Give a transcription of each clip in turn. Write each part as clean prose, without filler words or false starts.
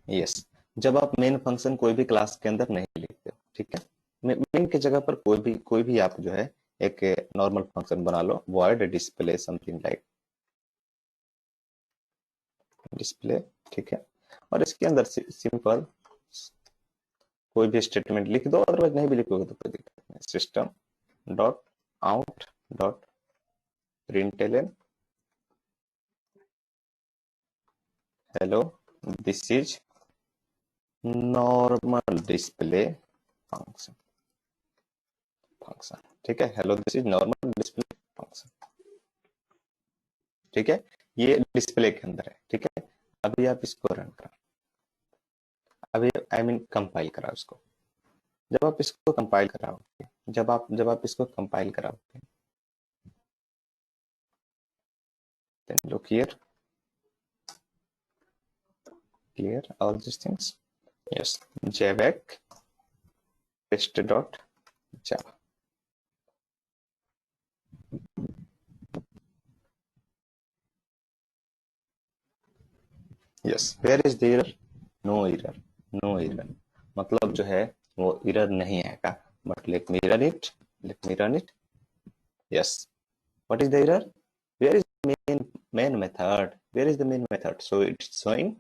Yes, जब आप main function कोई भी क्लास के अंदर नहीं लिखते हो, ठीक है, मेन की जगह पर कोई भी आप जो है एक नॉर्मल फंक्शन बना लो, void display something like display, ठीक है, और इसके अंदर सिंपल कोई भी स्टेटमेंट लिख दो, अदरवाइज नहीं भी लिखोगे तो कोई दिक्कत नहीं। System dot out dot println hello this is normal display function, ठीक है, hello this is normal display function, ठीक है, ये डिस्प्ले के अंदर है, ठीक है। अभी आप इसको रन करा, अभी आई मीन कंपाइल करा उसको। जब आप इसको कंपाइल कराओगे, जब आप इसको कंपाइल कराओगे, then look here, clear all these things, yes, javac test dot java, yes, where is the error? No error, no error, मतलब जो है वो error नहीं आएगा, but let me run it, yes, what is the error? Where is the main method? Where is the main method? So it's showing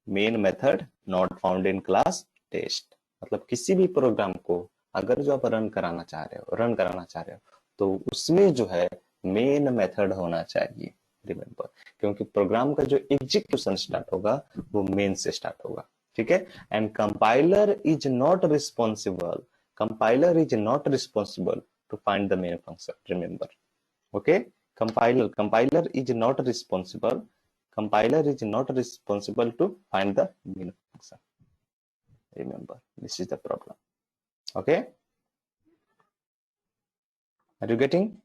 main method not found in class test, मतलब किसी भी programme को अगर जो आप run कराना चाह रहे हो तो उसमें जो है मेन मेथड होना चाहिए, रिमेंबर, क्योंकि प्रोग्राम का जो एग्जीक्यूशन स्टार्ट होगा वो मेन से स्टार्ट होगा, ठीक है। And compiler is not responsible to find the main function, remember, okay. compiler is not responsible to find the main function, remember, this is the problem, okay, are you getting?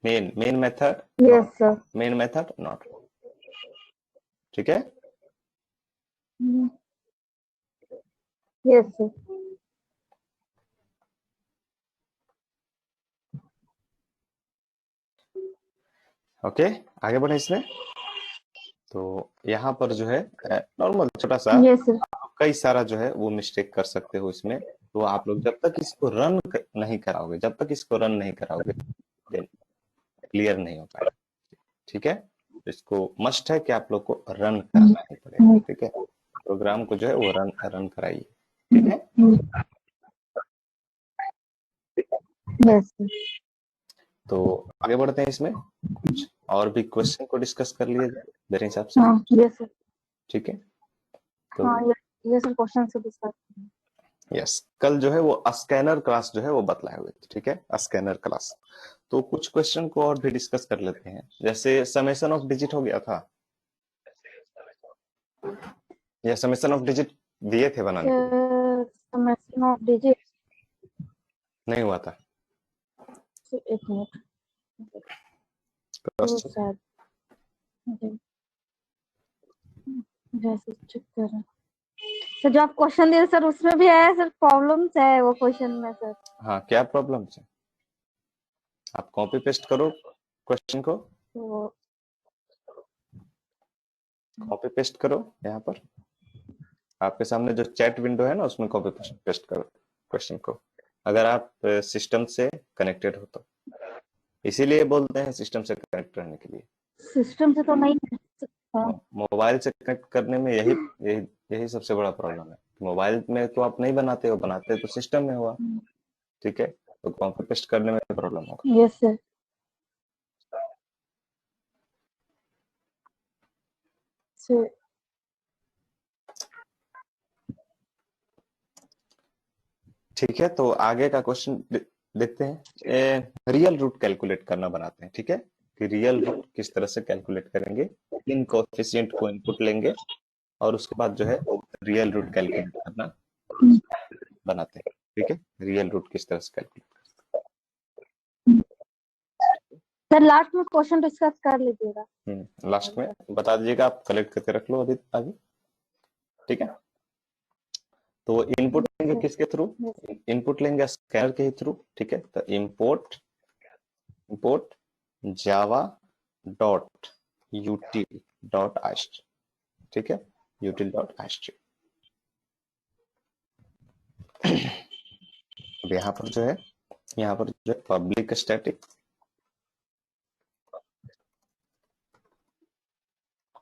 main method, yes sir, main method not, ठीक है, yes sir, okay, आगे बढ़े इसमें। तो यहाँ पर जो है नॉर्मल छोटा सा yes sir, कई सारा जो है वो मिस्टेक कर सकते हो इसमें, तो आप लोग जब तक इसको रन नहीं कराओगे देन क्लियर नहीं हो पाएगा, ठीक है। इसको मस्ट है कि आप लोग को रन करना ही पड़ेगा, ठीक है, प्रोग्राम को जो है वो रन कराइए, ठीक है। yes sir, तो आगे बढ़ते हैं, इसमें कुछ और भी क्वेश्चन को डिस्कस कर लिए जाए मेरे हिसाब से, हाँ yes sir, ठीक है। तो हाँ yes sir, क्वेश्चन से डिस्कस, यस, कल जो है वो स्कैनर क्लास जो है वो बतलाए हुए थे, ठीक है, स्कैनर क्लास। तो कुछ क्वेश्चन को और भी डिस्कस कर लेते हैं, जैसे समेशन ऑफ डिजिट हो गया था, या समेशन ऑफ डिजिट दिए थे बनाने के लिए, समेशन ऑफ डिजिट, नहीं हुआ था, एक मिनट, क्रॉस चेक, शायद जैसे चेक कर रहे हैं सर, जो आप क्वेश्चन दिए सर उसमें भी है सर, प्रॉब्लम्स है वो क्वेश्चन में सर। हाँ, क्या प्रॉब्लम है, आप कॉपी पेस्ट करो क्वेश्चन को, तो कॉपी पेस्ट करो, यहाँ पर आपके सामने जो चैट विंडो है ना उसमें कॉपी पेस्ट करो क्वेश्चन को, अगर आप सिस्टम से कनेक्टेड हो तो, इसीलिए बोलते हैं सिस्टम से कनेक्ट रहने के लिए। सिस्टम से तो नहीं सकता, मोबाइल से कनेक्ट करने में यही सबसे बड़ा प्रॉब्लम है, मोबाइल में तो आप नहीं बनाते तो सिस्टम में हुआ, ठीक है, तो कॉपी पेस्ट करने में प्रॉब्लम होगा। यस सर, ठीक है, तो आगे का क्वेश्चन देखते हैं, रियल रूट कैलकुलेट करना बनाते हैं, ठीक है, कि रियल रूट किस तरह से कैलकुलेट करेंगे, इन कोएफिशिएंट को इनपुट लेंगे और उसके बाद जो है रियल रूट कैलकुलेट करना बनाते हैं, ठीक है, रियल रूट किस तरह से कैलकुलेट सर लास्ट में क्वेश्चन डिस्कस कर लीजिएगा, लास्ट में बता दीजिएगा, आप कलेक्ट करके रख लो अभी आगे, ठीक है। तो इनपुट लेंगे किसके थ्रू, इनपुट लेंगे स्कैनर के थ्रू, ठीक है, तो import Java dot util, dot asterisk, ठीक है, यूटिल डॉट आस्ट्री। अब यहाँ पर जो है public static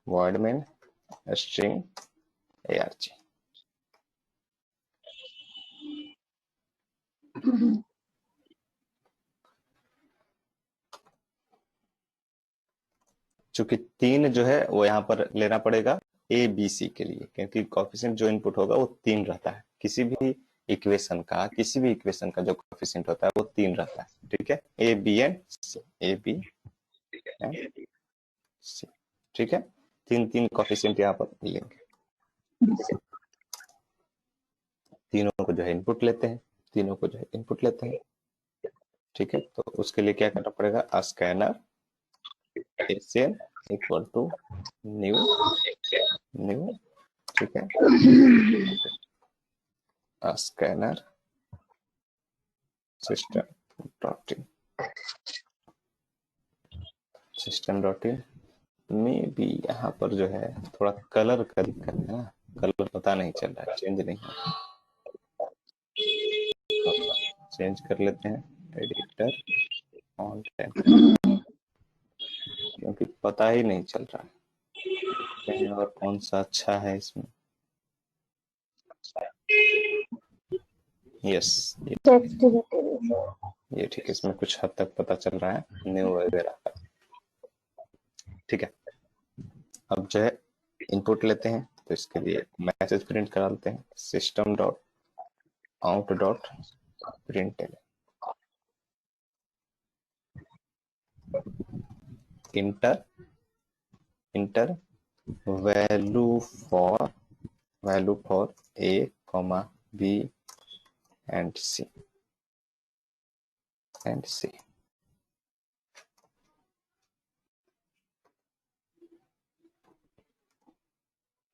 void main string arg। चूंकि 3 जो है वो यहाँ पर लेना पड़ेगा ए बी सी के लिए, क्योंकि कोफिशिएंट जो इनपुट होगा वो 3 रहता है, किसी भी इक्वेशन का जो कोफिशिएंट होता है वो 3 रहता है, ठीक है, A B and C, A B and C, ठीक है, 3 कोफिशिएंट यहाँ पर मिलेंगे। तीनों को जो है इनपुट लेते हैं, ठीक है। तो उसके लिए क्या करना पड़ेगा, scanner SN equal to new, ठीक है, स्कैनर सिस्टम डॉट इन में भी यहाँ पर जो है थोड़ा कलर का दिक्कत है ना, कलर पता नहीं चल रहा है, चेंज नहीं हो रहा, चेंज कर लेते हैं एडिटर ऑन क्योंकि पता ही नहीं चल रहा है कहीं और कौन सा अच्छा है इसमें। यस ये ठीक है, इसमें कुछ हद तक पता चल रहा है न्यू वगैरह का, ठीक है। अब जो है इनपुट लेते हैं, तो इसके लिए मैसेज प्रिंट करा लेते हैं, system dot out dot print enter value for A comma B and C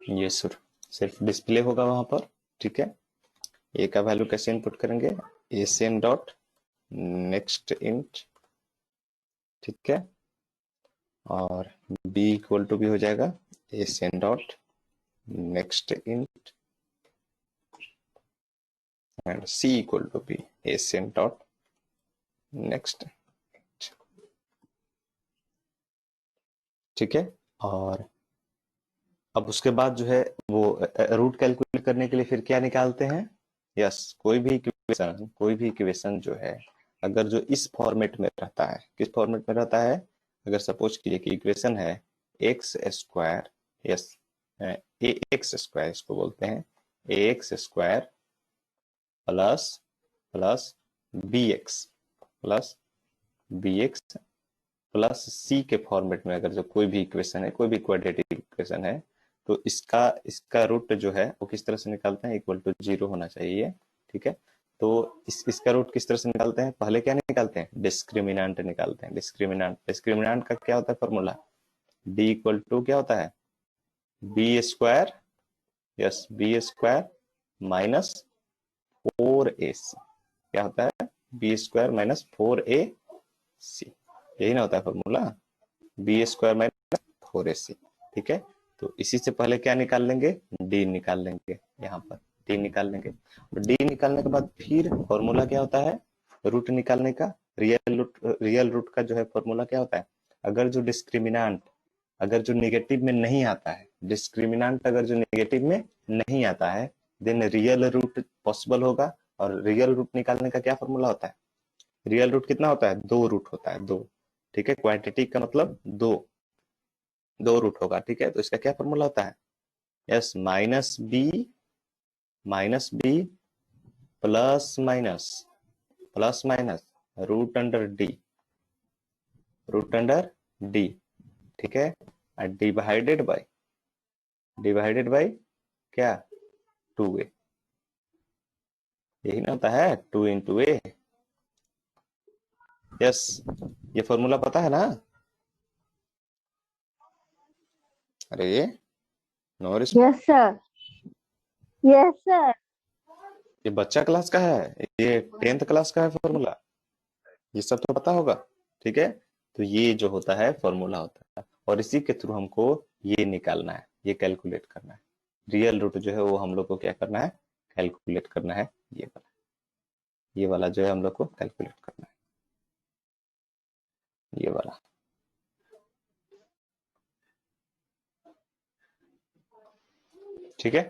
ये सिर्फ डिस्प्ले होगा वहां पर, ठीक है। ए का वैल्यू कैसे इनपुट करेंगे, एसएन डॉट नेक्स्ट इंट, ठीक है, और बी इक्वल टू भी हो जाएगा SN dot next int and C equal to B SN dot next, ठीक है। और अब उसके बाद जो है वो रूट कैलकुलेट करने के लिए फिर क्या निकालते हैं, यस कोई भी इक्वेशन जो है अगर जो इस फॉर्मेट में रहता है, किस फॉर्मेट में रहता है, अगर सपोज कीजिए कि इक्वेशन है X square, yes A X square इसको बोलते हैं, A X square plus B X plus C के फॉर्मेट में अगर जो कोई भी इक्वेशन है, कोई भी क्वाड्रेटिक इक्वेशन है, तो इसका रूट जो है वो किस तरह से निकालते हैं, इक्वल टू 0 होना चाहिए, ठीक है। तो इसका रूट किस तरह से निकालते हैं, पहले क्या निकालते हैं, डिस्क्रिमिनेंट निकालते हैं। डिस्क्रिमिनेंट का क्या होता है फॉर्मूला, डी इक्वल टू क्या होता है, B square, yes B square minus 4ac, क्या होता है, बी स्क्वायर माइनस 4ac, यही ना होता है formula, B square minus 4ac, ठीक है। तो इसी से पहले क्या निकाल लेंगे, डी निकाल लेंगे, यहाँ पर डी निकाल लेंगे। डी निकालने के बाद फिर फॉर्मूला क्या होता है, रूट निकालने का, रियल रूट का जो है फॉर्मूला क्या होता है, अगर जो डिस्क्रिमिनेंट अगर जो नेगेटिव में नहीं आता है, डिस्क्रिमिनेंट अगर जो नेगेटिव में नहीं आता है, देन रियल रूट पॉसिबल होगा। और रियल रूट निकालने का क्या फॉर्मूला होता है, रियल रूट कितना होता है, 2 रूट होता है, 2, ठीक है, क्वांटिटी का मतलब 2 रूट होगा, ठीक है। तो इसका क्या फॉर्मूला होता है, yes minus B plus minus root under D, ठीक है, डिवाइडेड बाय क्या, 2a, यही ना होता है 2 इंटू ए, यस ये फॉर्मूला पता है ना, अरे no yes sir, yes sir, ये बच्चा क्लास का है, ये 10th क्लास का है फॉर्मूला, ये सब तो पता होगा, ठीक है। तो ये जो होता है फॉर्मूला होता है, और इसी के थ्रू हमको ये निकालना है, ये कैलकुलेट करना है। रियल रूट जो है वो हम लोग को क्या करना है, कैलकुलेट करना है। ये वाला जो है हम लोग को कैलकुलेट करना है, ये वाला। ठीक है,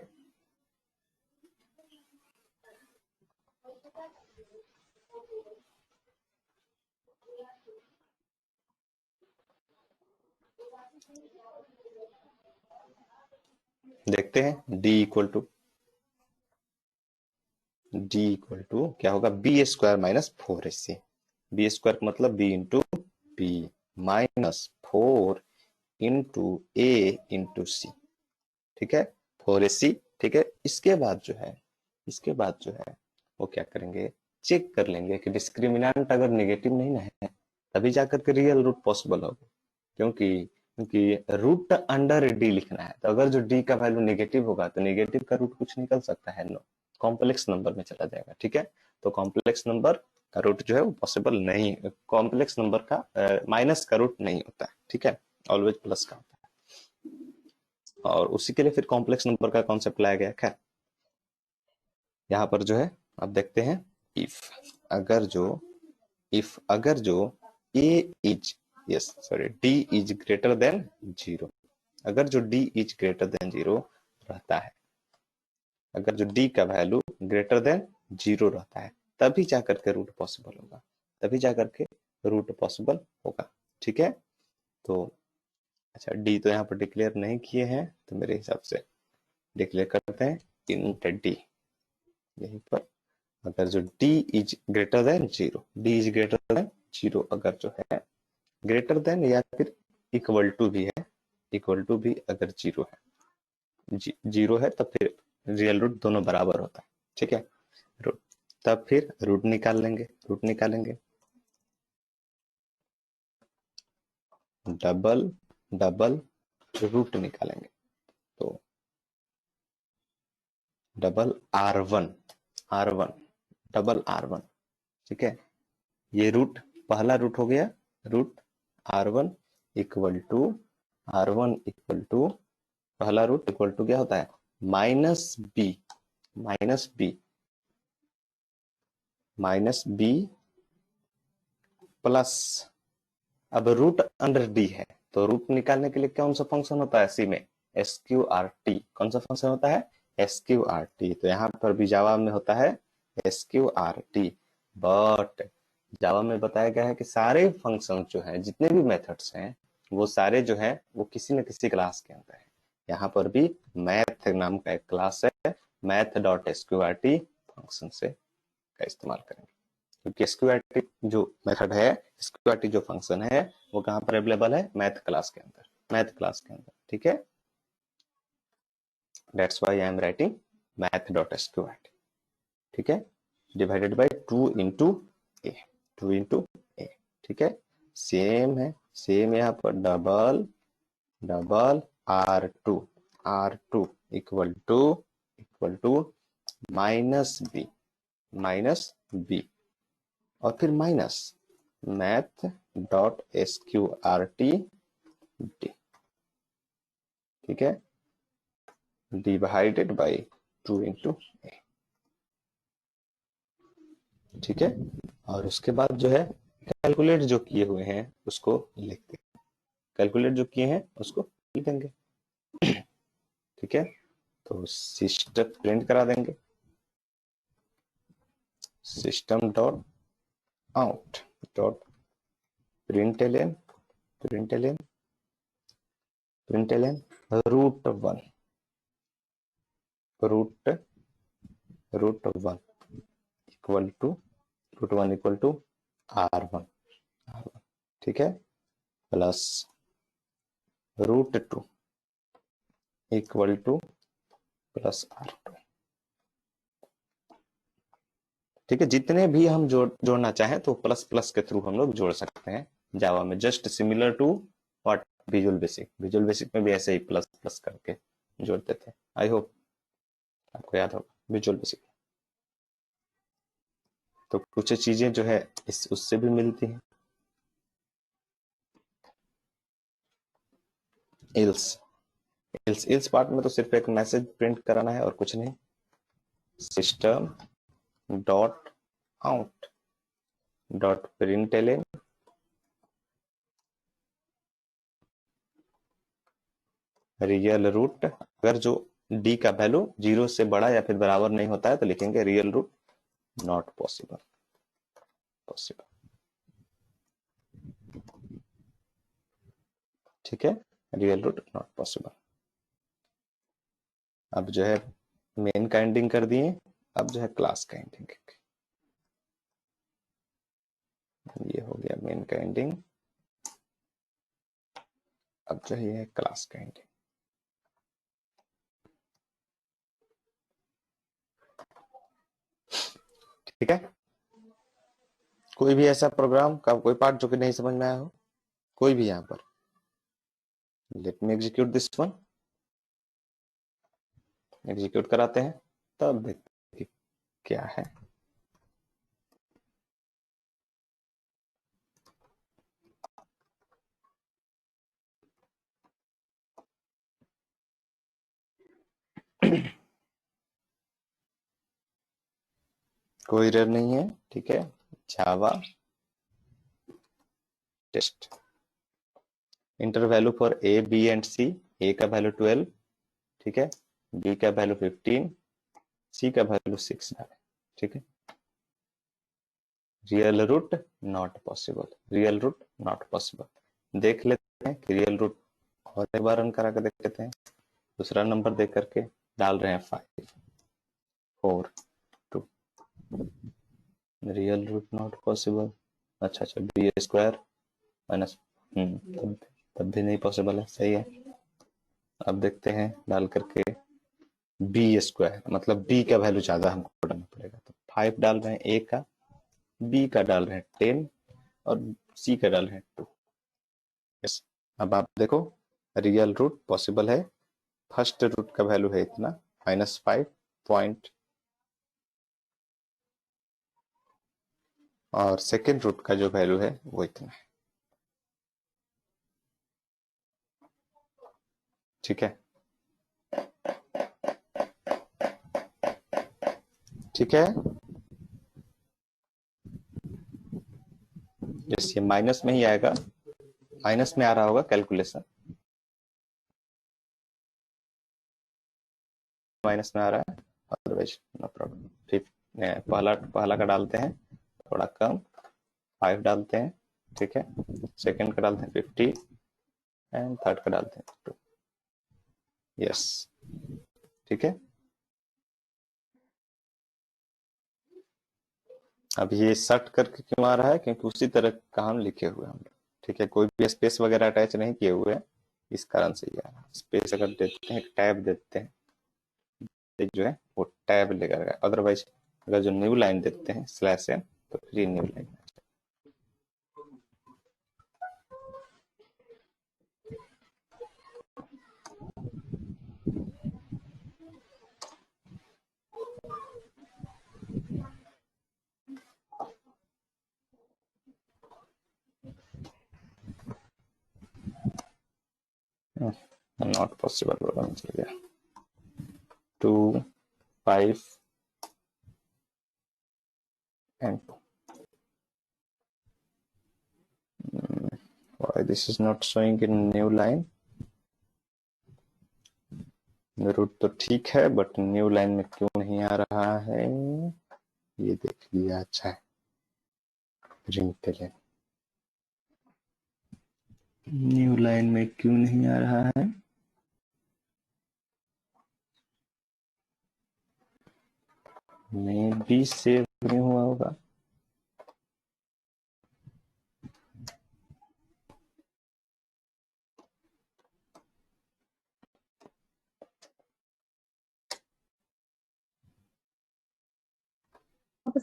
देखते हैं। डी इक्वल टू क्या होगा, B square minus 4ac। B square का मतलब B into B minus 4 into A into C. ठीक है, 4ac। ठीक है, इसके बाद जो है वो क्या करेंगे, चेक कर लेंगे कि डिस्क्रिमिनेंट अगर नेगेटिव नहीं ना है तभी जाकर के रियल रूट पॉसिबल होगा। क्योंकि क्योंकि रूट अंडर डी लिखना है, तो अगर जो डी का वैल्यू नेगेटिव होगा तो नेगेटिव का रूट कुछ निकल सकता है, नो, कॉम्प्लेक्स नंबर में चला जाएगा। ठीक है, तो कॉम्प्लेक्स नंबर का रूट जो है वो पॉसिबल नहीं, कॉम्प्लेक्स नंबर का माइनस का रूट नहीं होता है। ठीक है, ऑलवेज प्लस का होता है। और उसी के लिए फिर कॉम्प्लेक्स नंबर का कॉन्सेप्ट लाया गया। खैर, यहाँ पर जो है अब देखते हैं, इफ अगर जो a is yes sorry d is greater than 0, अगर जो d इज ग्रेटर देन 0 रहता है, अगर जो d का वैल्यू ग्रेटर देन 0 रहता है तभी जाकर के रूट पॉसिबल होगा, तभी जाकर के रूट पॉसिबल होगा। ठीक है, तो अच्छा, d तो यहाँ पर डिक्लेयर नहीं किए हैं, तो मेरे हिसाब से डिक्लेयर करते हैं इंट d। यहीं पर अगर जो d is greater than 0, d is greater than 0 अगर जो है ग्रेटर देन या फिर इक्वल टू भी है, इक्वल टू भी अगर 0 है, 0 है तब फिर रियल रूट दोनों बराबर होता है। ठीक है, रूट, तब फिर रूट निकाल लेंगे, डबल डबल रूट निकालेंगे, तो डबल R1 डबल R1। ठीक है, ये रूट पहला रूट हो गया, रूट R1 इक्वल टू पहला रूट इक्वल टू क्या होता है, माइनस बी प्लस, अब रूट अंडर डी है तो रूट निकालने के लिए कौन सा फंक्शन होता है सी में, SQRT। कौन सा फंक्शन होता है, SQRT। तो यहाँ पर भी जावा में होता है SQRT, बट जावा में बताया गया है कि सारे फंक्शन जो हैं, जितने भी मेथड्स हैं, वो सारे जो है वो किसी न किसी क्लास के अंदर है। यहाँ पर भी मैथ नाम का एक क्लास है, math.sqrt फंक्शन से का इस्तेमाल करेंगे, क्योंकि SQRT जो मेथड है, SQRT जो फंक्शन है वो कहाँ पर अवेलेबल है, मैथ क्लास के अंदर। ठीक है, that's why I am writing math.sqrt। ठीक है, डिवाइडेड बाय 2 इंटू ए। ठीक है, सेम है, सेम यहाँ पर double R2 equal to minus B और फिर माइनस math.sqrt डी। ठीक है, डिवाइडेड बाय 2 इंटू ए। ठीक है, और उसके बाद जो है कैलकुलेट जो किए हुए हैं उसको लिखते हैं, कैलकुलेट जो किए हैं उसको लिखेंगे। ठीक है, तो सिस्टम प्रिंट करा देंगे, system dot out dot println root one equal to R1। ठीक है, plus √2 equal two plus R2। ठीक है, जितने भी हम जोड़ना चाहें तो प्लस प्लस के थ्रू हम लोग जोड़ सकते हैं जावा में, just similar to what Visual Basic में भी ऐसे ही प्लस प्लस करके जोड़ते थे। आई होप आपको याद होगा विजुअल बेसिक। तो कुछ चीजें जो है इस उससे भी मिलती हैं। एल्स इल्स पार्ट में तो सिर्फ एक मैसेज प्रिंट कराना है और कुछ नहीं। System dot out dot println real root. अगर जो डी का वैल्यू 0 से बड़ा या फिर बराबर नहीं होता है तो लिखेंगे रियल रूट नॉट पॉसिबल। ठीक है, रियल रूट नॉट पॉसिबल। अब जो है मेन का एंडिंग कर दिए, अब जो है क्लास का एंडिंग। ये हो गया मेन का एंडिंग, अब जो है ये क्लास का एंडिंग। ठीक है, कोई भी ऐसा प्रोग्राम का कोई पार्ट जो कि नहीं समझ में आया हो, कोई भी यहाँ पर। Let me execute this one. Execute कराते हैं तब देखते हैं क्या है। कोई एरर नहीं है। ठीक है, Java test enter value for A B and C. A का वैल्यू 12, ठीक है, बी का वैल्यू 15, सी का वैल्यू 6 डालें। ठीक है, real root not possible, real root not possible. देख लेते हैं कि रियल रूट, और एक बार रन करा कर देख लेते हैं। दूसरा नंबर देख करके डाल रहे हैं 5 4 2, रियल रूट नॉट पॉसिबल। अच्छा बी स्क्वायर माइनस, तब भी नहीं पॉसिबल है, सही है। अब देखते हैं डाल करके बी स्क्वायर, मतलब बी का वैल्यू ज्यादा हमको डालना पड़ेगा, तो 5 डाल रहे हैं ए का, बी का डाल रहे हैं 10 और सी का डाल रहे हैं 2। यस, अब आप देखो रियल रूट पॉसिबल है। फर्स्ट रूट का वैल्यू है इतना -5 पॉइंट, और सेकेंड रूट का जो वैल्यू है वो इतना है। ठीक है, ठीक है। यस, ये माइनस में ही आएगा, माइनस में आ रहा होगा कैलकुलेशन, माइनस में आ रहा है, अदरवाइज नो प्रॉब्लम। फिर पहला का डालते हैं थोड़ा कम, 5 डालते हैं। ठीक है, सेकंड का डालते हैं 50 एंड थर्ड का डालते हैं 2। यस, ठीक है। अब ये सट करके क्यों आ रहा है, क्योंकि उसी तरह का हम लिखे हुए हम। ठीक है, कोई भी स्पेस वगैरह अटैच नहीं किए हुए हैं, इस कारण से ये आ रहा है। स्पेस अगर देते हैं, टैब देते हैं, एक जो है वो टैब लेकर, अदरवाइज अगर जो न्यू लाइन देते हैं स्लैश एन, तो फिर ये न्यू लाइन। नॉट पॉसिबल बोला चल गया। 2 5 and 2. Why this is not showing in new line? Root तो ठीक है बट न्यू लाइन में क्यों नहीं आ रहा है, ये देख लिया। अच्छा है, प्रिंटलन न्यू लाइन में क्यों नहीं आ रहा है, मे बी सेव नहीं हुआ होगा।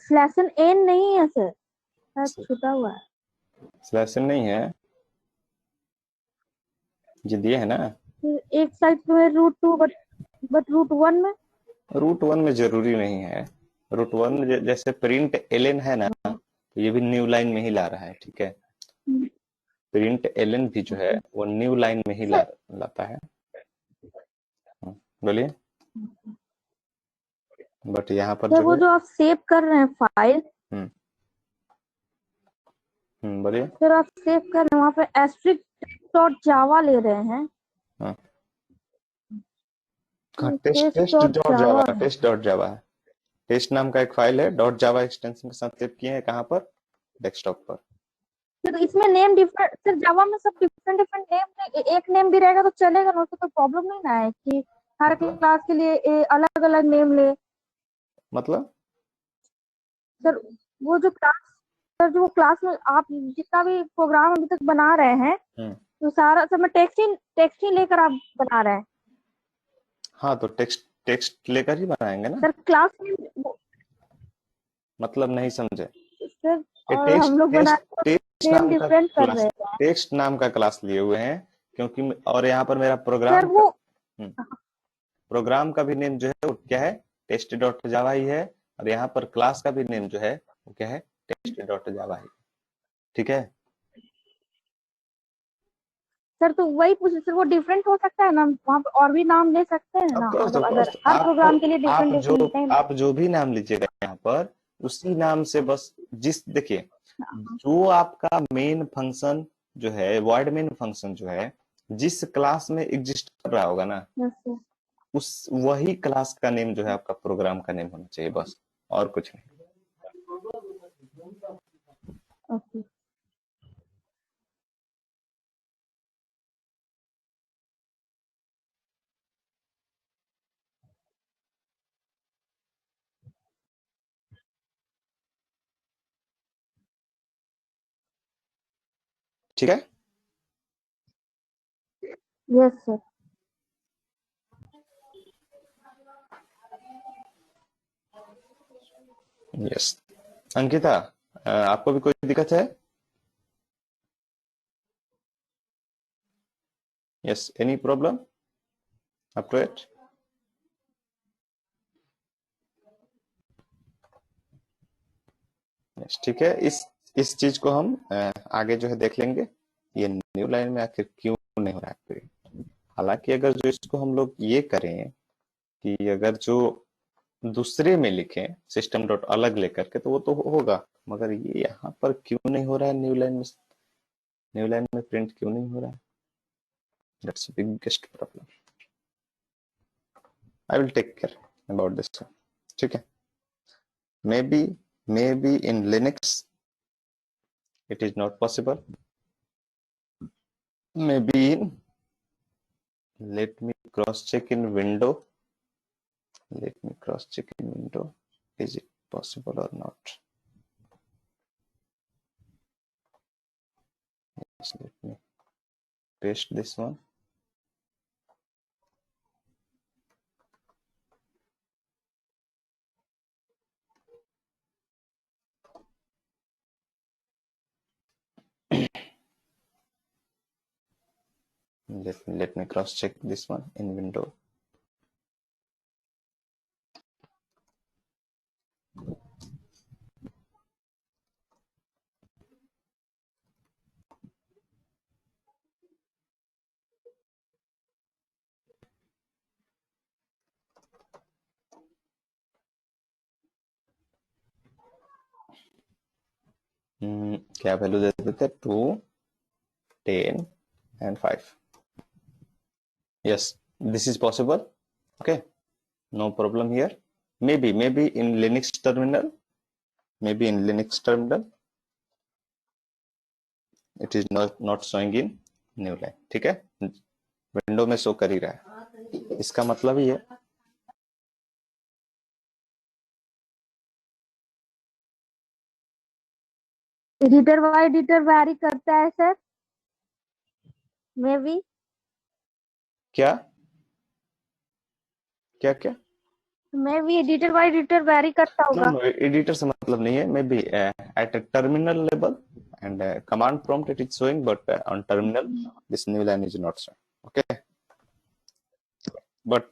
स्लैश एन नहीं है सर, शायद छूटा हुआ है। स्लैश नहीं है, ये दिए है ना। एक साइड में रूट 2, बट रूट 1 में, रूट 1 में जरूरी नहीं है। रूट 1 में जैसे प्रिंट एलन है ना, तो ये भी न्यू लाइन में ही ला रहा है। ठीक है, प्रिंट एलन भी जो है वो न्यू लाइन में ही लाता है। बोलिए। बट यहाँ पर सर जो वो है, जो आप सेव कर रहे हैं फाइल, बोलिए। सर आप सेव कर रहे हैं वहाँ पे एस्ट्रिक डॉट जावा ले रहे हैं। हाँ हाँ, test test test dot dot Java Java, है। टेस्ट डॉट जावा है। टेस्ट नाम का एक फाइल है, डॉट जावा एक्सटेंशन के साथ सेव किए हैं। कहाँ पर? डेस्कटॉप पर। सर इसमें नेम डिफरेंट, सर जावा में सब डिफरेंट डिफरेंट नेम, एक नेम भी रहेगा तो चलेगा ना, उसको तो प्रॉब्लम नहीं ना है कि हर मतलब क्लास के लिए अलग अलग नेम ले। मतलब सर वो जो क्लास, सर जो क्लास में आप जितना भी प्रोग्राम अभी तक बना रहे हैं हम्म, तो सारा सब में टेक्स्ट ही लेकर आप बना रहे हैं। हाँ तो टेक्स्ट टेक्स्ट लेकर ही बनाएंगे ना। सर क्लास में मतलब नहीं समझे। सर, ये और टेक्स्ट हम लोग बना टेक्स्ट टेक्स्ट नेम नाम का डिफरेंट कर क्लास, रहे हैं। टेक्स्ट नाम का क्लास लिए हुए हैं, क्योंकि और यहाँ पर मेरा सर प्रोग्राम का, वो प्रोग्राम का भी नेम जो है वो क्या है? टेस्ट डॉट जावा ही है। और यहाँ पर क्लास का भी नेम जो है वो क्या है? टेस्ट डॉट जावा ही। ठीक है। सर तो वही पूछ, सर वो डिफरेंट हो सकता है ना, वहाँ पे और भी नाम ले सकते हैं ऑफ ना, कोर्स मतलब ऑफ अगर कोर्स, हर आप प्रोग्राम के लिए डिफरेंट डिफरेंट नेम। आप जो भी नाम लीजिएगा यहाँ पर, उसी नाम से बस, जिस देखिए, जो आपका मेन फंक्शन जो है, वर्ड मेन फंक्शन जो है, जिस क्लास में एग्जिस्ट कर रहा होगा ना, ओके उस वही क्लास का नेम जो है आपका प्रोग्राम का नेम होना चाहिए, बस, और कुछ नहीं। ओके। ठीक है। Yes sir. यस। अंकिता, आपको भी कोई दिक्कत है? Yes, any problem up to it? Yes, ठीक है। इस चीज को हम आगे जो है देख लेंगे, ये न्यू लाइन में आखिर क्यों नहीं हो रहा है। हालांकि अगर जो इसको हम लोग ये करें कि अगर जो दूसरे में लिखें सिस्टम डॉट अलग लेकर के, तो वो तो होगा, मगर ये यहाँ पर क्यों नहीं हो रहा है? न्यू लाइन में, न्यू लाइन में प्रिंट क्यों नहीं हो रहा है? That's biggest problem. I will take care about this. ठीक है। May be in Linux it is not possible. Maybe in, let me cross check in window. Let me cross check in window. Is it possible or not? Yes, let me paste this one. Let me cross check this one in window. क्या value दे देते? 2, 10 and 5. Yes, this is possible. Okay, no problem here. Maybe in Linux terminal, maybe in Linux terminal it is not showing in new line. ठीक है, window में show कर ही रहा है, इसका मतलब ही है। एडिटर बाय एडिटर वैरी करता है सर, मे बी। क्या क्या क्या? May be editor by editor vary करता नो होगा। नो, एडिटर से मतलब नहीं है। मे be at a terminal level and command prompt it is showing, but on terminal this new line is not showing. Okay, but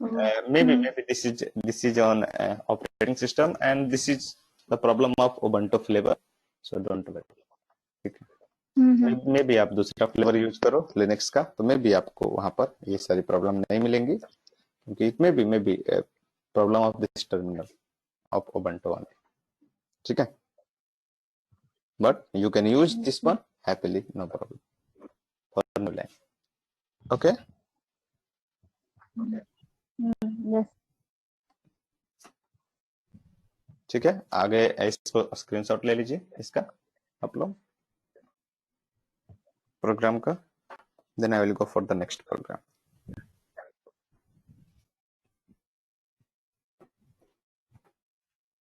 maybe this is on operating system, and this is the problem of Ubuntu flavor, so don't worry. ठीक है, may be आप दूसरा flavour use करो Linux का, तो may be आपको वहां पर ये सारी प्रॉब्लम नहीं मिलेंगी, क्योंकि it may be problem of this terminal of Ubuntu only. ठीक है, but you can use this one happily, no problem for new line. Okay, Yes. ठीक है. आगे इसको स्क्रीनशॉट ले लीजिए इसका आप लोग प्रोग्राम का. Then I will go for the next program.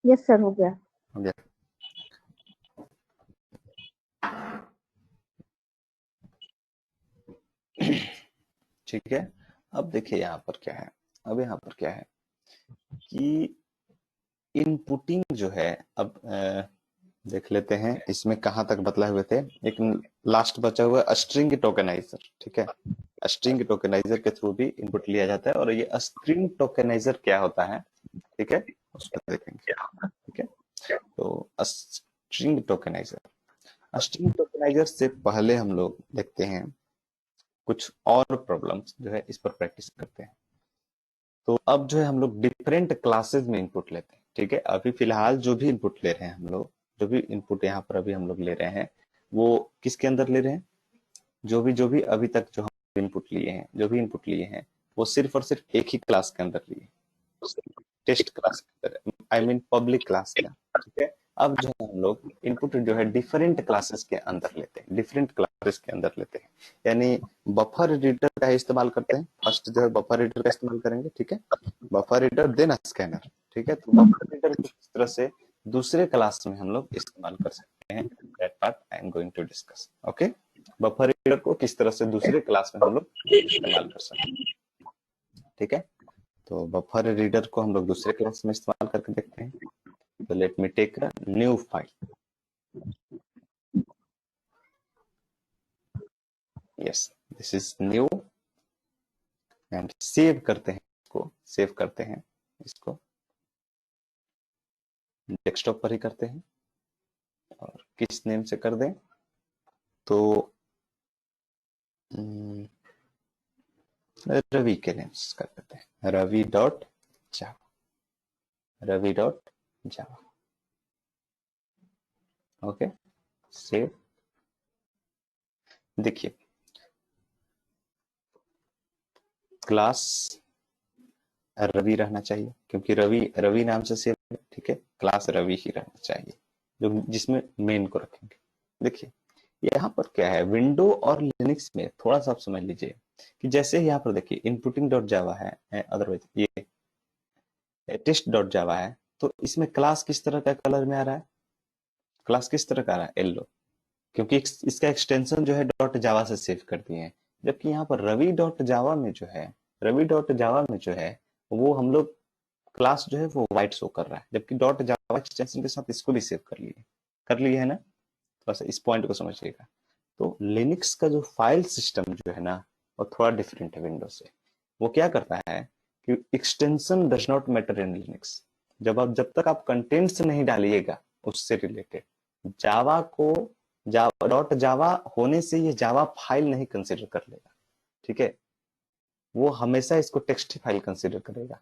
Yes sir, हो गया. ओके, ठीक है. अब देखिए यहाँ पर क्या है. अब यहाँ पर क्या है कि इनपुटिंग जो है, अब देख लेते हैं इसमें कहां तक बतलाए हुए थे. एक लास्ट बचा हुआ स्ट्रिंग टोकेनाइजर. ठीक है, स्ट्रिंग टोकेनाइजर के थ्रू भी इनपुट लिया जाता है. और ये स्ट्रिंग टोकेनाइजर क्या होता है, ठीक है, उसको देखेंगे. ठीक है, तो स्ट्रिंग टोकेनाइजर से पहले हम लोग देखते हैं कुछ और प्रॉब्लम्स जो है, इस पर प्रैक्टिस करते हैं. तो अब जो है हम लोग डिफरेंट क्लासेस में इनपुट लेते हैं. ठीक है, अभी फिलहाल जो भी इनपुट ले रहे हैं हम लोग, जो भी इनपुट यहाँ पर अभी हम लोग ले रहे हैं, वो किसके अंदर ले रहे हैं. जो भी अभी तक जो हम इनपुट लिए हैं, जो भी इनपुट लिए हैं, वो सिर्फ और सिर्फ एक ही क्लास के अंदर लिए, टेस्ट क्लास के अंदर, आई मीन पब्लिक क्लास का. ठीक है, अब जो है हम लोग इनपुट जो है डिफरेंट क्लासेस के अंदर लेते हैं, डिफरेंट क्लासेस के अंदर लेते हैं. यानी बफर रीडर का इस्तेमाल करते हैं. फर्स्ट जो है बफर रीडर का इस्तेमाल करेंगे. ठीक है, बफर रीडर देन स्कैनर. ठीक है, तो बफर रीडर को किस तरह से दूसरे क्लास में हम लोग इस्तेमाल कर सकते हैं, that part I am going to discuss. Okay, buffer reader को किस तरह से दूसरे क्लास में हम लोग इस्तेमाल कर सकते हैं. ठीक है, तो बफर रीडर को हम लोग दूसरे क्लास में इस्तेमाल करके देखते हैं. तो let me take a new file. Yes, this is new and save करते हैं इसको. सेव करते हैं इसको डेस्कटॉप पर ही करते हैं. और किस नेम से कर दें, तो रवि के नेम से कर देते हैं. Ravi dot Java. Okay, save. देखिए क्लास रवि रहना चाहिए, क्योंकि रवि नाम से सेव है. ठीक है, क्लास रवि ही रहना चाहिए, जो जिसमें मेन को रखेंगे. देखिए यहाँ पर क्या है, विंडो और लिनक्स में थोड़ा सा आप समझ लीजिए कि जैसे यहाँ पर देखिए इनपुटिंग डॉट जावा है, अदरवाइज ये टेस्ट डॉट जावा है, तो इसमें क्लास किस तरह का कलर में आ रहा है, क्लास किस तरह का आ रहा है, येलो, क्योंकि इसका एक्सटेंशन जो है डॉट जावा से सेव कर दिए हैं. जबकि यहाँ पर रवि डॉट जावा में जो है, वो हम लोग क्लास जो है वो व्हाइट शो कर रहा है, जबकि डॉट जावा एक्सटेंशन के साथ इसको भी सेव कर लिए है ना. थोड़ा सा इस पॉइंट को समझिएगा. तो लिनक्स का जो फाइल सिस्टम जो है ना, वो थोड़ा डिफरेंट है विंडोज से. वो क्या करता है कि extension does not matter in Linux. जब तक आप कंटेंट्स नहीं डालिएगा उससे रिलेटेड, जावा को डॉट जावा होने से ये जावा फाइल नहीं कंसिडर कर लेगा. ठीक है, वो हमेशा इसको टेक्स्ट फाइल कंसिडर करेगा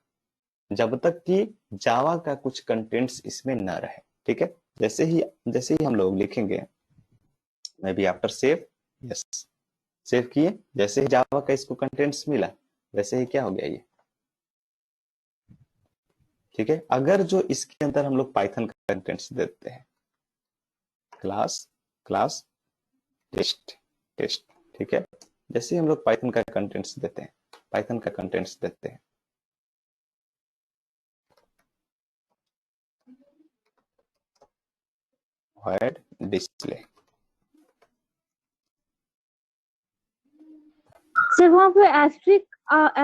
जब तक कि जावा का कुछ कंटेंट्स इसमें न रहे. ठीक है, जैसे ही हम लोग लिखेंगे may be after save, yes save किए, जैसे ही जावा का इसको कंटेंट्स मिला वैसे ही क्या हो गया ये. ठीक है, अगर जो इसके अंदर हम लोग पाइथन का कंटेंट्स देते हैं, क्लास टेस्ट. ठीक है, जैसे ही हम लोग पाइथन का कंटेंट्स देते हैं, void display. सर वहाँ पे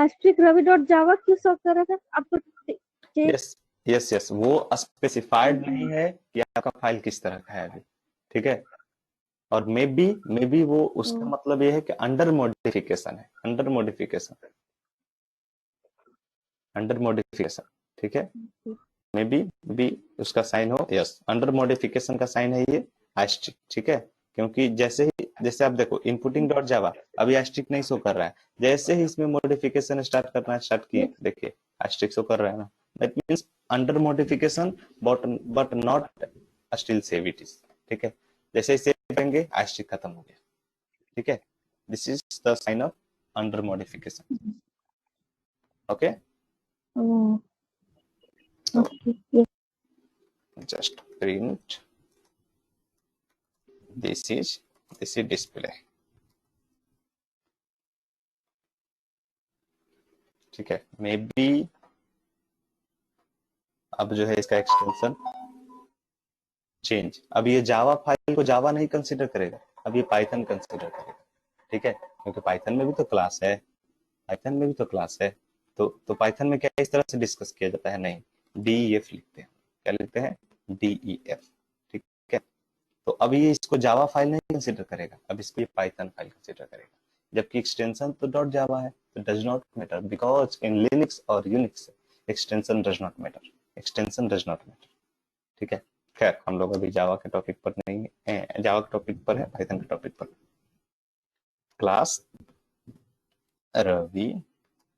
एस्ट्रिक रवि डॉट जावा क्यों शो कर रहा था आपको? यस, वो स्पेसिफाइड नहीं है कि आपका फाइल किस तरह का है अभी. ठीक है, और मे बी वो उसका मतलब ये है कि अंडर मॉडिफिकेशन है, अंडर मॉडिफिकेशन. ठीक है, मे बी उसका साइन हो, यस अंडर मॉडिफिकेशन का साइन है ये एस्ट्रिक. ठीक है, क्योंकि जैसे ही जैसे आप देखो इनपुटिंग डॉट जावा, अभी एस्ट्रिक नहीं शो कर रहा है, जैसे ही इसमें मॉडिफिकेशन स्टार्ट करना स्टार्ट किए, देखिए एस्ट्रिक शो कर रहा है ना, that means under modification but not still save it is, ठीक है। जैसे ही सेव करेंगे एस्ट्रिक खत्म हो गया, ठीक है। This is the sign of under modification, okay. Oh, तो okay. Yes. Just print this is display, ठीक है। मे बी अब जो है इसका एक्सटेंशन चेंज, अब ये जावा फाइल को जावा नहीं कंसीडर करेगा, अब ये पाइथन कंसीडर करेगा, ठीक है। क्योंकि पाइथन में भी तो क्लास है, पाइथन में भी तो क्लास है। तो पाइथन में क्या इस तरह से डिस्कस किया जाता है, नहीं, डीईएफ लिखते हैं, क्या लिखते हैं, डीईएफ, ठीक है। तो अब ये इसको जावा फाइल नहीं कंसीडर करेगा, अब इसको ये पाइथन फाइल कंसीडर करेगा, जबकि एक्सटेंशन तो डॉट जावा है, तो does not matter, because in Linux और Unix extension does not matter, extension does not matter, ठीक है। खैर हम लोग अभी जावा के टॉपिक पर नहीं है, जावा के टॉपिक पर है, पाइथन के टॉपिक पर। क्लास रवि,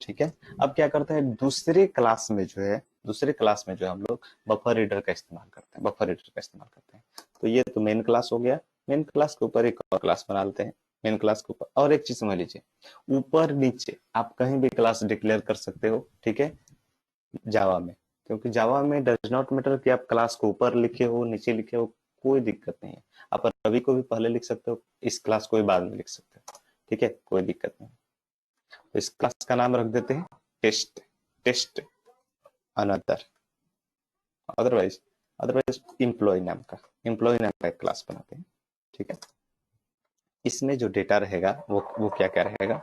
ठीक है। अब क्या करते हैं, दूसरे क्लास में जो है, दूसरे क्लास में जो है हम लोग बफर रीडर का इस्तेमाल करते हैं, बफर रीडर का इस्तेमाल करते हैं। तो ये तो मेन क्लास हो गया, मेन क्लास के ऊपर एक और क्लास बना लेते हैं, मेन क्लास के ऊपर। और एक चीज समझ लीजिए, ऊपर नीचे आप कहीं भी क्लास डिक्लेयर कर सकते हो, ठीक है, जावा में। क्योंकि जावा में डज नॉट मैटर कि आप क्लास को ऊपर लिखे हो नीचे लिखे हो, कोई दिक्कत नहीं है। आप रवि को भी पहले लिख सकते हो, इस क्लास को भी बाद में लिख सकते हो, ठीक है, कोई दिक्कत नहीं। तो इस क्लास का नाम रख देते हैं test, test another, otherwise otherwise employee नाम का एक क्लास बनाते हैं, ठीक है। इसमें जो डेटा रहेगा वो क्या क्या रहेगा,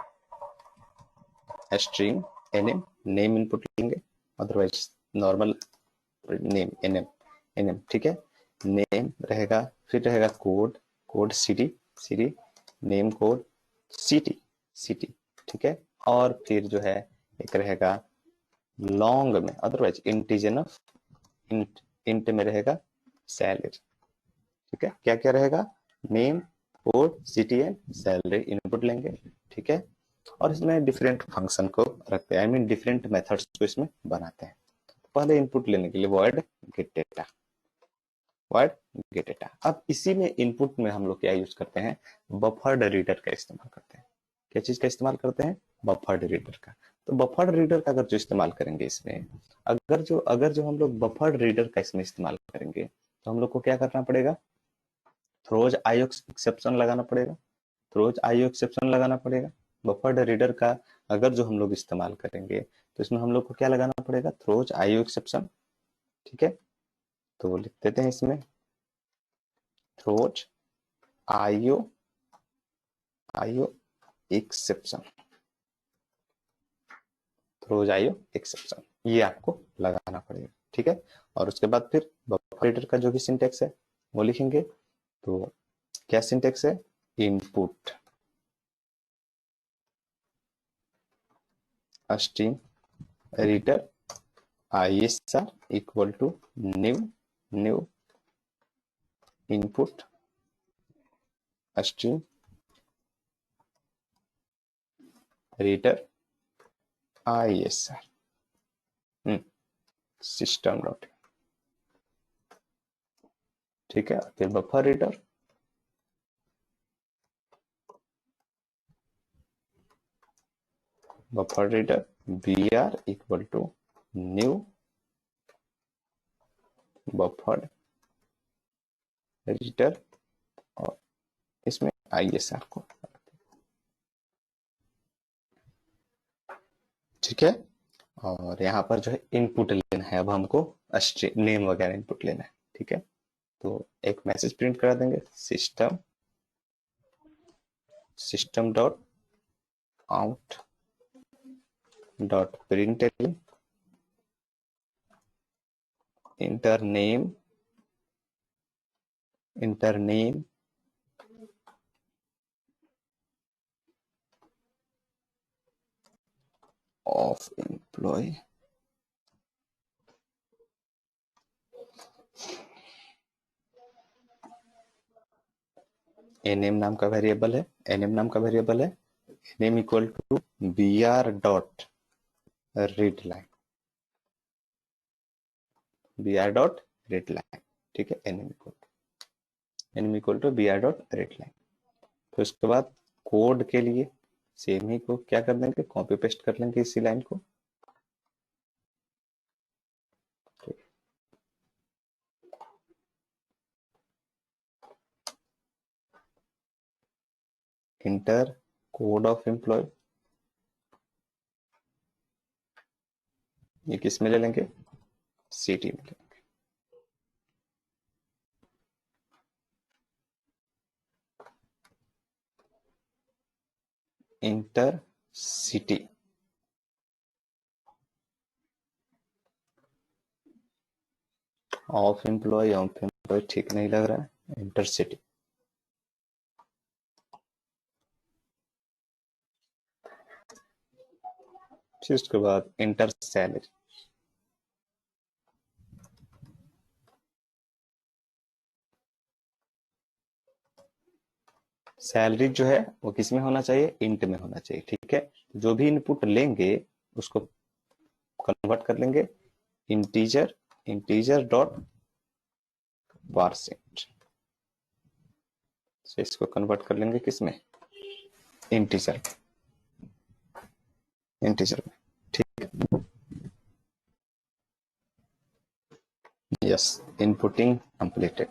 स्ट्रिंग एनएम, नेम इनपुट लेंगे, otherwise normal name NM, NM, ठीक है। नेम रहेगा, फिर रहेगा code, code CD, CD name code CT, CT, ठीक है। और फिर जो है एक रहेगा लॉन्ग में, otherwise integer of int, int में रहेगा सैलरी, ठीक है। क्या क्या रहेगा, name code city and salary input लेंगे, ठीक है। और इसमें डिफरेंट फंक्शन को रखते हैं, आई मीन डिफरेंट मेथड्स को इसमें बनाते हैं। पहले इनपुट लेने के लिए word gate data, word gate data. अब इसी में इनपुट में हम लोग क्या यूज करते हैं, बफर्ड रीडर का इस्तेमाल करते हैं। क्या चीज का इस्तेमाल करते हैं, बफर्ड रीडर का। तो बफर्ड रीडर का अगर जो इस्तेमाल करेंगे इसमें, अगर जो हम लोग बफर्ड रीडर का इसमें इस्तेमाल करेंगे, तो हम लोग को क्या करना पड़ेगा, थ्रोज आईओ एक्सेप्शन लगाना पड़ेगा, थ्रोज आईओ एक्सेप्शन लगाना पड़ेगा। बफर्ड रीडर का अगर जो हम लोग इस्तेमाल करेंगे, तो इसमें हम लोग को क्या लगाना पड़ेगा, थ्रोज आईओ एक्सेप्शन, ठीक है। तो लिख देते हैं इसमें throws IO, IO exception, throws IO exception, ये आपको लगाना पड़ेगा, ठीक है। और उसके बाद फिर बफर रीडर का जो भी सिंटेक्स है वो लिखेंगे। तो क्या सिंटेक्स है, input string reader isr equal to new, new input string reader isr system dot, ठीक है। फिर buffer reader, buffer reader br equal to new buffer reader, और इसमें isr को, ठीक है। और यहाँ पर जो है इनपुट लेना है, अब हमको नेम वगैरह इनपुट लेना है, ठीक है। तो एक मैसेज प्रिंट करा देंगे, system, system dot out dot print enter name, enter name of employee, NM नाम का वेरिएबल है, एनएम नाम का वेरिएबल है, NM equal to br dot read line, br dot read line, ठीक है, NM equal to br dot read line. फिर उसके बाद कोड के लिए सेम ही को क्या कर देंगे, कॉपी पेस्ट कर लेंगे इसी लाइन को, इंटर कोड ऑफ एम्प्लॉय, ये किस में ले लेंगे, सिटी में लेंगे। इंटर सिटी, ऑफ एम्प्लॉय ठीक नहीं लग रहा है, इंटर सिटी। फिर उसके बाद इंटर सैलरी, सैलरी जो है वो किस में होना चाहिए, इंट में होना चाहिए, ठीक है। जो भी इनपुट लेंगे उसको कन्वर्ट कर लेंगे इंटीजर, इंटीजर डॉट परसेंट, तो इसको कन्वर्ट कर लेंगे किस में, इंटीजर, इंटीजर में, ठीक है। यस, इनपुटिंग कंप्लीटेड,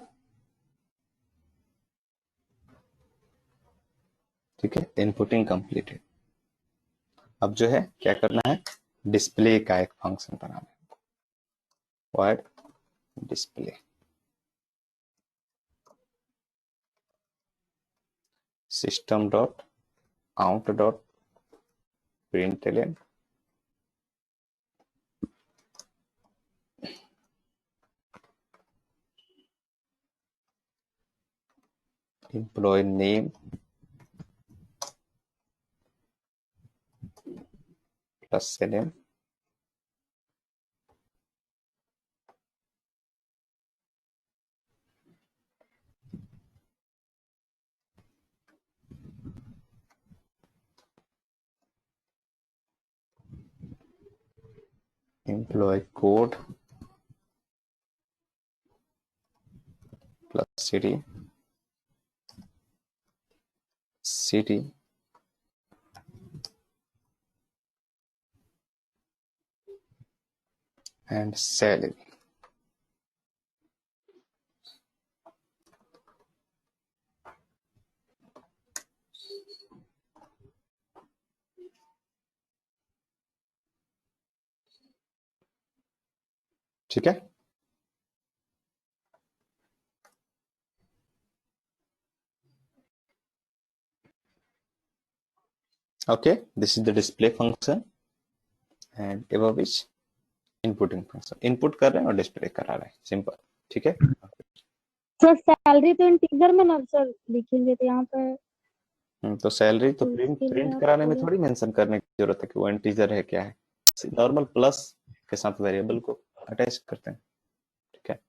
ठीक है, इनपुटिंग कंप्लीटेड। अब जो है क्या करना है, डिस्प्ले का एक फंक्शन बनाना है, void display, system dot out dot println employee name plus LN employee code plus city, city and salary, ठीक है। Okay, this is the display function and above which inputting function, input कर रहे हैं और display करा रहे हैं, simple, ठीक है। सर सैलरी तो इंटीजर में ना सर लिखेंगे, तो यहाँ पे तो सैलरी तो तो प्रिंट इसके लिए प्रिंट आप कराने में थोड़ी थोड़ी मेंशन करने की जरूरत है कि वो इंटीजर है क्या है, नॉर्मल प्लस के साथ वेरिएबल को अटैच करते हैं, ठीक है।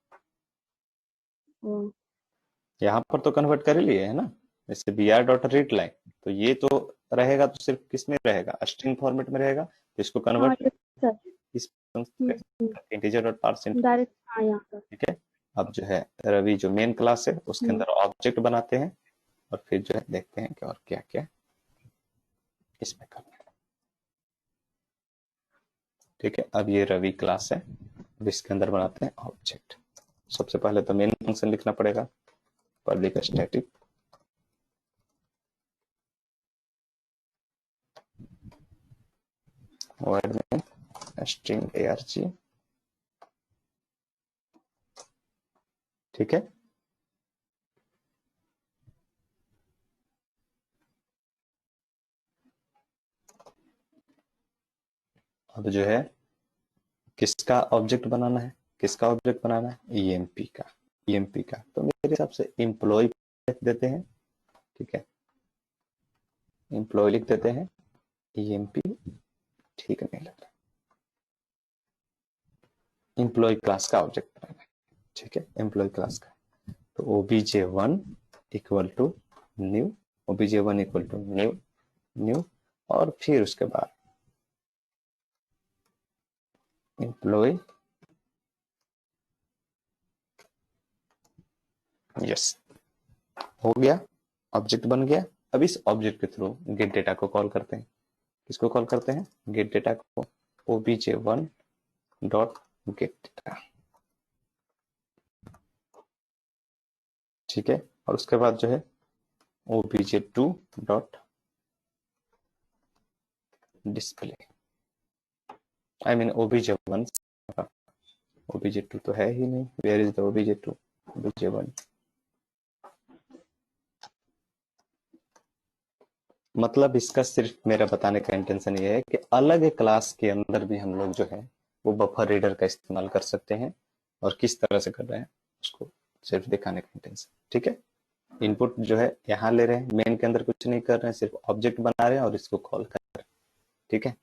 यहाँ पर तो कन्वर्ट कर ही लिए है ना, जैसे br डॉट रीड लाइन, तो ये तो रहेगा तो सिर्फ किस में रहेगा, स्ट्रिंग फॉर्मेट में रहेगा, तो इसको हाँ कन्वर्ट सर इस इंटीजर डॉट पारसेंट, डायरेक्ट, हाँ यहाँ पर ठीक है। अब जो है रवि जो मेन क्लास है उसके अंदर ऑब्जेक्ट बनाते हैं और फिर जो है देखते हैं कि और क्या क्या इसमें करना है, ठीक है। अब ये रवि क्लास है, अब इसके अंदर बनाते हैं ऑब्जेक्ट। सबसे पहले तो मेन फंक्शन लिखना पड़ेगा, पब्लिक स्टैटिक वर्ड में स्ट्रिंग arg, ठीक है। अब जो है किसका ऑब्जेक्ट बनाना है, किसका ऑब्जेक्ट बनाना है, ईएमपी का, ईएमपी का, तो मेरे हिसाब से एम्प्लॉय लिख देते हैं, ठीक है, एम्प्लॉय लिख देते हैं, ईएमपी ठीक नहीं लग रहा, एम्प्लॉय क्लास का ऑब्जेक्ट बनाना है, ठीक है, एम्प्लॉय क्लास का, तो obj1 equal to new, obj1 equal to new, new, और फिर उसके बाद एम्प्लॉय, यस, हो गया, ऑब्जेक्ट बन गया। अब इस ऑब्जेक्ट के थ्रू गेट डेटा को कॉल करते हैं। किसको कॉल करते हैं? गेट डेटा को, obj1 डॉट गेट डेटा, ठीक है। और उसके बाद जो है obj2 dot display, I mean obj1, obj2 तो है ही नहीं, where is the obj2, obj1। मतलब इसका सिर्फ मेरा बताने का इंटेंशन ये है कि अलग क्लास के अंदर भी हम लोग जो है वो बफर रीडर का इस्तेमाल कर सकते हैं, और किस तरह से कर रहे हैं उसको सिर्फ दिखाने का इंटेंशन, ठीक है। इनपुट जो है यहाँ ले रहे हैं, मेन के अंदर कुछ नहीं कर रहे हैं, सिर्फ ऑब्जेक्ट बना रहे हैं और इसको कॉल कर रहे हैं, ठीक है।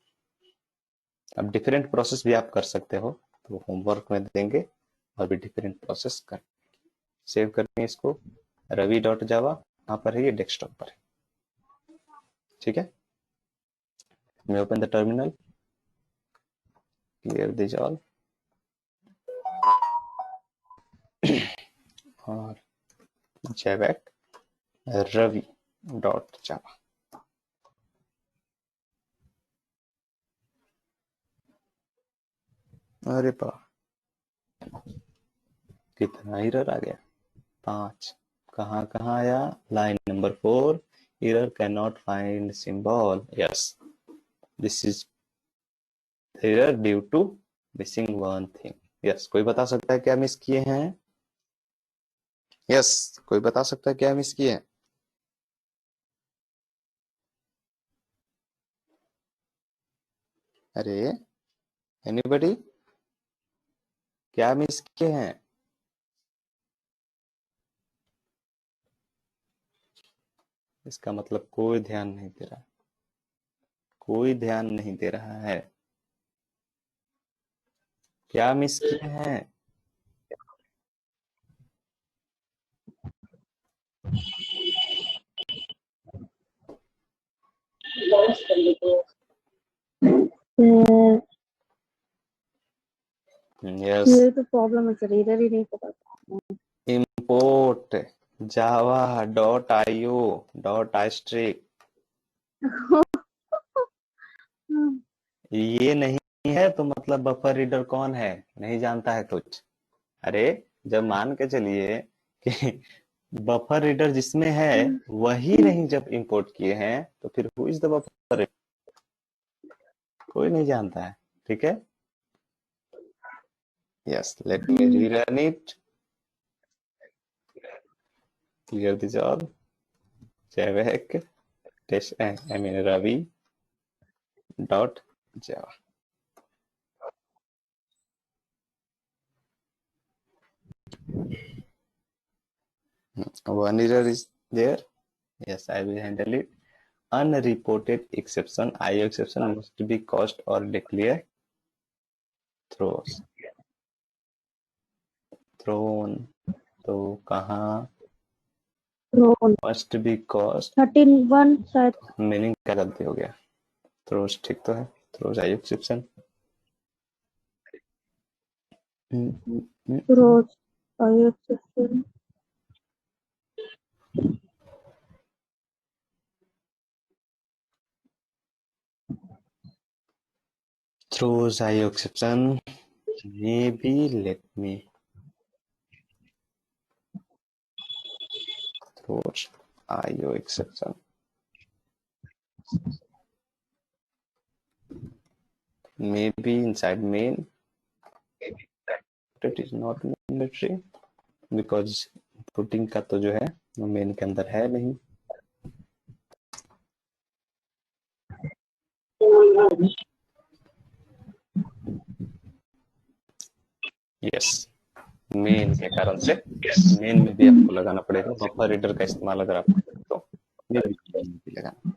अब डिफरेंट प्रोसेस भी आप कर सकते हो, तो होमवर्क में देंगे और भी डिफरेंट प्रोसेस कर, सेव करते हैं इसको रवि डॉट जावा, यहाँ पर है, ये डेस्कटॉप पर है, ठीक है। मैं open the terminal, clear this all, और जैवैक रवि डॉट जावा, अरे बा कितना एरर आ गया, 5, कहाँ कहाँ आया, line number 4, error can not find symbol, yes, this is error due to missing one thing, yes. कोई बता सकता है क्या मिस किए हैं? यस, कोई बता सकता है क्या मिस किए हैं? अरे एनीबॉडी, क्या मिस किए हैं? इसका मतलब कोई ध्यान नहीं दे रहा, कोई ध्यान नहीं दे रहा है, क्या मिस किए हैं? Uh, यस, ये तो प्रॉब्लम है सर, इधर ही नहीं पता। import java.io.istrix, ये नहीं है तो मतलब बफर रीडर कौन है, नहीं जानता है कुछ? अरे जब मान के चलिए कि बफर रीडर जिसमें है वही नहीं जब इंपोर्ट किए हैं, तो फिर हु इज द बफर, कोई नहीं जानता है, ठीक है। Yes, let me rerun it, clear this all, javac test, I mean Ravi dot Java, one error is there, yes, I will handle it. Unreported exception, IO exception must be caused or declared throws, thrown, तो कहाँ must be caused, 13-1 शायद। Meaning क्या गलती हो गया, throws ठीक तो है, थ्रोज IO exception, रोज और exception। throws IO exception, maybe let me throws IO exception, maybe inside main, that is not mandatory because putting का तो जो है वो मेन के अंदर है नहीं, यस, मेन के कारण से मेन में भी आपको लगाना पड़ेगा बफर रीडर का इस्तेमाल, अगर आप करें तो मेन में भी लगाना,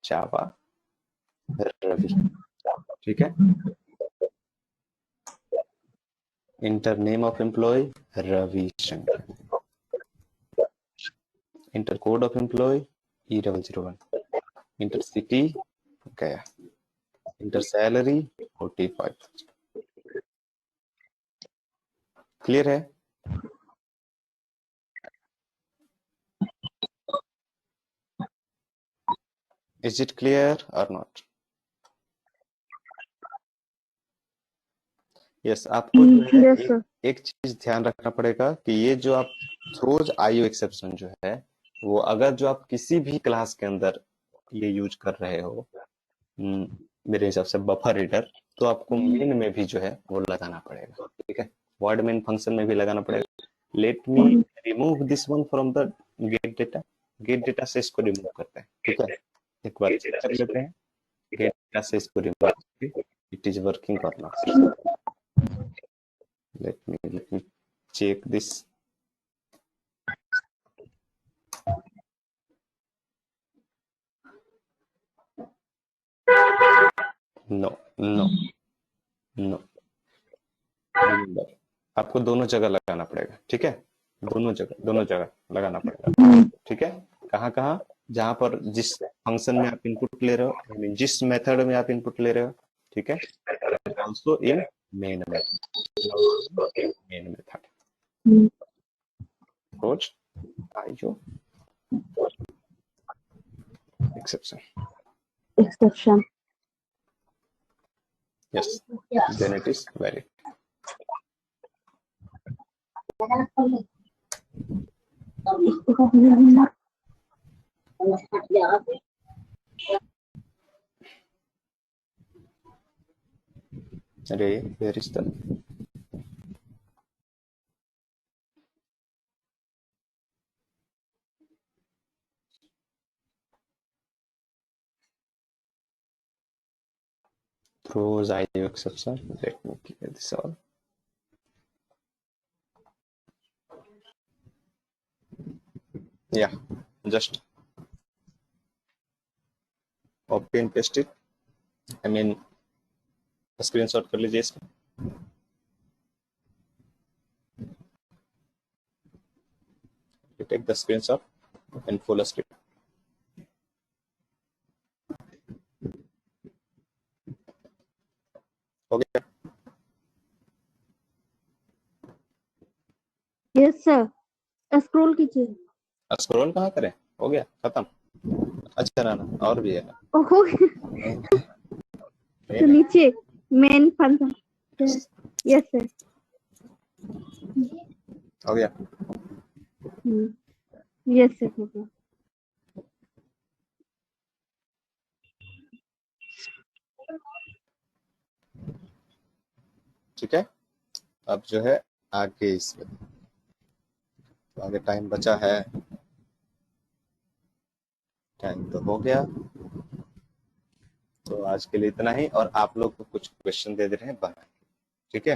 जावा रवि, ठीक है। Enter name of employee Ravi Shankar, enter code of employee E001, enter city Gaya, enter salary 45। Clear है? इज इट क्लियर और नॉट? यस, आपको जो है Yes, sir. एक चीज ध्यान रखना पड़ेगा कि ये जो आप थ्रोज आईओ एक्सेप्शन जो है, वो अगर जो आप किसी भी क्लास के अंदर ये यूज कर रहे हो, मेरे हिसाब से बफर रीडर, तो आपको मेन में भी जो है वो लगाना पड़ेगा। ठीक है, वर्ड मेन फंक्शन में भी लगाना पड़ेगा। Let me remove this one from the gate data. Gate data से इसको रिमूव करते हैं। ठीक है, एक बार चेक कर लेते हैं गेट डेटा से इसको रिमूव करके इट इज वर्किंग और not. let me check this. No, no, no. Remember, आपको दोनों जगह लगाना पड़ेगा। ठीक है, दोनों जगह लगाना पड़ेगा। ठीक है, कहाँ कहाँ? जहां पर जिस फंक्शन में आप इनपुट ले रहे हो, I mean, जिस मेथड में आप इनपुट ले रहे हो। ठीक है, also in main method throws IO exception. Exception. Yes, then it is valid. Ray, where is the throws IO exception? Let me clear this all. Yeah, just copy and paste it. I mean, screenshot कर लीजिए इसका। You take the screenshot and full script. हो गया? Yes, sir. Scroll कीजिए। Scroll कहाँ करें? हो गया, खत्म। अच्छा ना, और भी है ना। ओहो, तो नीचे मेन फंक्शन। यस सर, हो गया। यस सर, हो गया। ठीक है, अब जो है आगे इसमें तो आगे टाइम बचा है। टाइम तो हो गया, तो आज के लिए इतना ही। और आप लोग को कुछ क्वेश्चन दे दे रहे हैं बना। ठीक है।